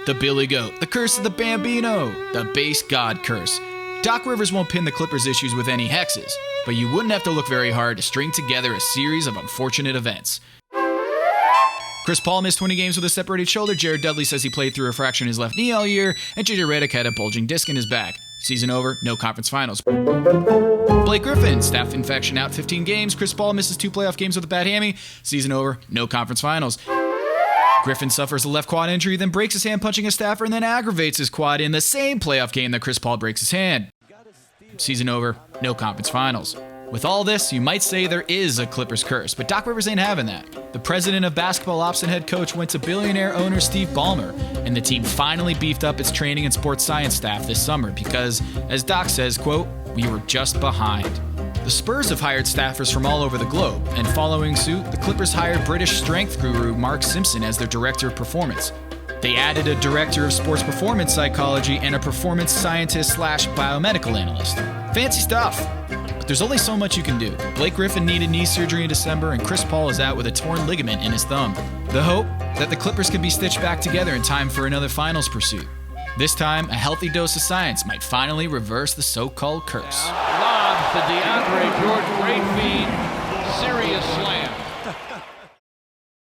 The Billy Goat, the curse of the Bambino, the base god curse. Doc Rivers won't pin the Clippers' issues with any hexes, but you wouldn't have to look very hard to string together a series of unfortunate events. Chris Paul missed 20 games with a separated shoulder. Jared Dudley says he played through a fracture in his left knee all year, and JJ Redick had a bulging disc in his back. Season over, no conference finals. Blake Griffin, staph infection out 15 games. Chris Paul misses 2 playoff games with a bad hammy. Season over, no conference finals. Griffin suffers a left quad injury, then breaks his hand punching a staffer, and then aggravates his quad in the same playoff game that Chris Paul breaks his hand. Season over, no conference finals. With all this, you might say there is a Clippers curse, but Doc Rivers ain't having that. The president of basketball ops and head coach went to billionaire owner Steve Ballmer, and the team finally beefed up its training and sports science staff this summer because, as Doc says, quote, "We were just behind." The Spurs have hired staffers from all over the globe, and following suit, the Clippers hired British strength guru Mark Simpson as their director of performance. They added a director of sports performance psychology and a performance scientist / biomedical analyst. Fancy stuff. But there's only so much you can do. Blake Griffin needed knee surgery in December, and Chris Paul is out with a torn ligament in his thumb. The hope that the Clippers can be stitched back together in time for another finals pursuit. This time, a healthy dose of science might finally reverse the so-called curse. Lob to DeAndre George, great feed, serious slam.